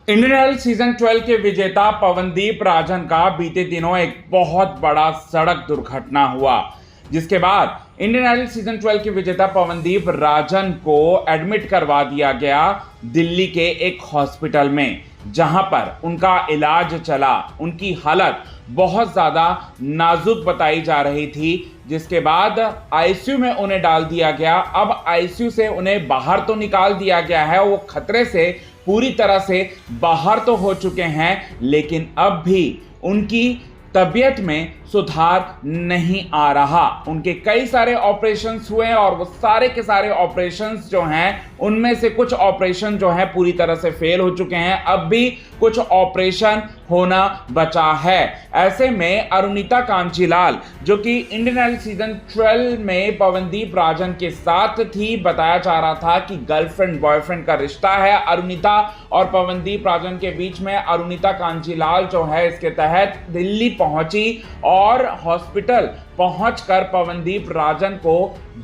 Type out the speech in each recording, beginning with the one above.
Indian idol season 12 के विजेता पवनदीप राजन का बीते दिनों एक बहुत बड़ा सड़क दुर्घटना हुआ, जिसके बाद इंडियन आइडल सीजन 12 के विजेता पवनदीप राजन को एडमिट करवा दिया गया दिल्ली के एक हॉस्पिटल में, जहां पर उनका इलाज चला। उनकी हालत बहुत ज़्यादा नाजुक बताई जा रही थी, जिसके बाद आईसीयू में उन्हें डाल दिया गया। अब आईसीयू से उन्हें बाहर तो निकाल दिया गया है, वो खतरे से पूरी तरह से बाहर तो हो चुके हैं, लेकिन अब भी उनकी तबीयत में सुधार नहीं आ रहा। उनके कई सारे ऑपरेशंस हुए और वो सारे के सारे ऑपरेशंस जो हैं, उनमें से कुछ ऑपरेशन जो हैं पूरी तरह से फेल हो चुके हैं। अब भी कुछ ऑपरेशन होना बचा है। ऐसे में अरुणिता कांचीलाल, जो कि इंडियन आइडल सीजन 12 में पवनदीप राजन के साथ थी, बताया जा रहा था कि गर्लफ्रेंड बॉयफ्रेंड का रिश्ता है अरुणिता और पवनदीप राजन के बीच में। अरुणिता कांचीलाल जो है इसके तहत दिल्ली पहुंची और हॉस्पिटल पहुंचकर पवनदीप राजन को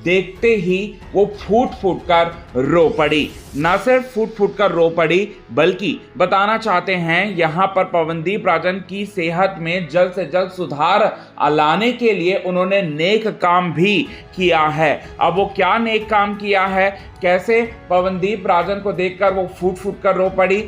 देखते ही वो फूट फूट कर रो पड़ी। न सिर्फ फूट फूट कर रो पड़ी, बल्कि बताना चाहते हैं यहां पर पवनदीप राजन की सेहत में जल्द से जल्द सुधार लाने के लिए उन्होंने नेक काम भी किया है। अब वो क्या नेक काम किया है, कैसे पवनदीप राजन को देखकर वो फूट फूट कर रो पड़ी,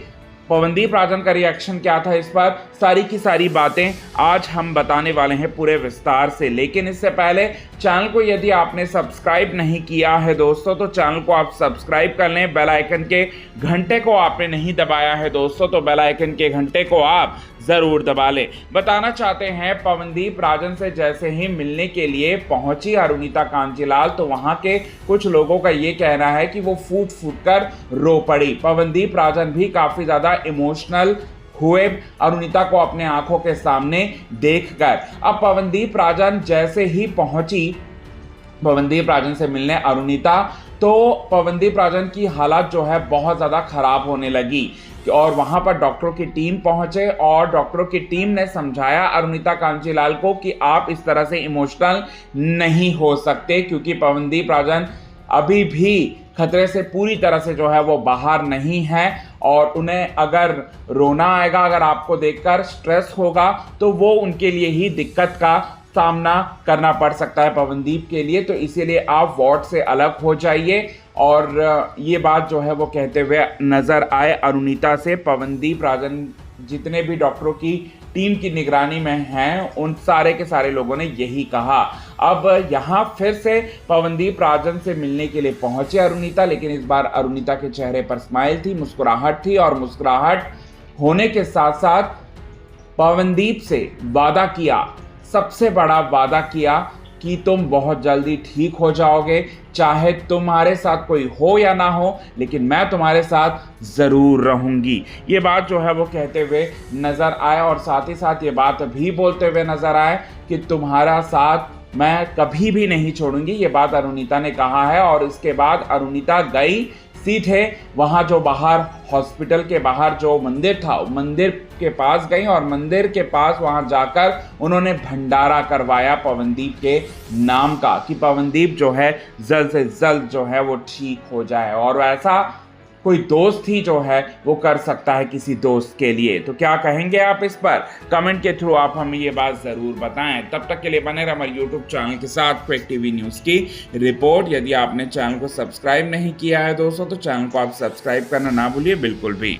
पवनदीप राजन का रिएक्शन क्या था, इस पर सारी की सारी बातें आज हम बताने वाले हैं पूरे विस्तार से। लेकिन इससे पहले चैनल को यदि आपने सब्सक्राइब नहीं किया है दोस्तों, तो चैनल को आप सब्सक्राइब कर लें। बेल आइकन के घंटे को आपने नहीं दबाया है दोस्तों, तो बेल आइकन के घंटे को आप ज़रूर दबा लें। बताना चाहते हैं पवनदीप राजन से जैसे ही मिलने के लिए पहुंची अरुणिता कांचीलाल, तो वहां के कुछ लोगों का ये कहना है कि वो फूट फूट कर रो पड़ी। पवनदीप राजन भी काफ़ी ज़्यादा इमोशनल हुए अरुणिता को अपने आंखों के सामने देखकर। अब पवनदीप राजन जैसे ही पहुंची पवनदीप राजन से मिलने अरुणिता, तो पवनदीप राजन की हालत जो है बहुत ज़्यादा खराब होने लगी और वहां पर डॉक्टरों की टीम पहुंचे और डॉक्टरों की टीम ने समझाया अरुणिता कांचीलाल को कि आप इस तरह से इमोशनल नहीं हो सकते, क्योंकि पवनदीप राजन अभी भी खतरे से पूरी तरह से जो है वो बाहर नहीं है और उन्हें अगर रोना आएगा, अगर आपको देखकर स्ट्रेस होगा, तो वो उनके लिए ही दिक्कत का सामना करना पड़ सकता है पवनदीप के लिए। तो इसीलिए आप वार्ड से अलग हो जाइए। और ये बात जो है वो कहते हुए नज़र आए अरुणिता से पवनदीप राजन। जितने भी डॉक्टरों की टीम की निगरानी में हैं, उन सारे के सारे लोगों ने यही कहा। अब यहाँ फिर से पवनदीप राजन से मिलने के लिए पहुंचे अरुणिता, लेकिन इस बार अरुणिता के चेहरे पर स्माइल थी, मुस्कुराहट थी और मुस्कुराहट होने के साथ साथ पवनदीप से वादा किया, सबसे बड़ा वादा किया कि तुम बहुत जल्दी ठीक हो जाओगे, चाहे तुम्हारे साथ कोई हो या ना हो, लेकिन मैं तुम्हारे साथ ज़रूर रहूँगी। ये बात जो है वो कहते हुए नज़र आए और साथ ही साथ ये बात भी बोलते हुए नज़र आए कि तुम्हारा साथ मैं कभी भी नहीं छोड़ूंगी। ये बात अरुणिता ने कहा है और इसके बाद अरुणिता गई सीधे वहाँ जो बाहर हॉस्पिटल के बाहर जो मंदिर था, मंदिर के पास गई और मंदिर के पास वहाँ जाकर उन्होंने भंडारा करवाया पवनदीप के नाम का, कि पवनदीप जो है जल्द से जल्द जो है वो ठीक हो जाए। और ऐसा कोई दोस्त ही जो है वो कर सकता है किसी दोस्त के लिए। तो क्या कहेंगे आप इस पर? कमेंट के थ्रू आप हमें ये बात ज़रूर बताएं। तब तक के लिए बने रहे हमारे यूट्यूब चैनल के साथ क्विक टीवी न्यूज़ की रिपोर्ट। यदि आपने चैनल को सब्सक्राइब नहीं किया है दोस्तों, तो चैनल को आप सब्सक्राइब करना ना भूलिए बिल्कुल भी।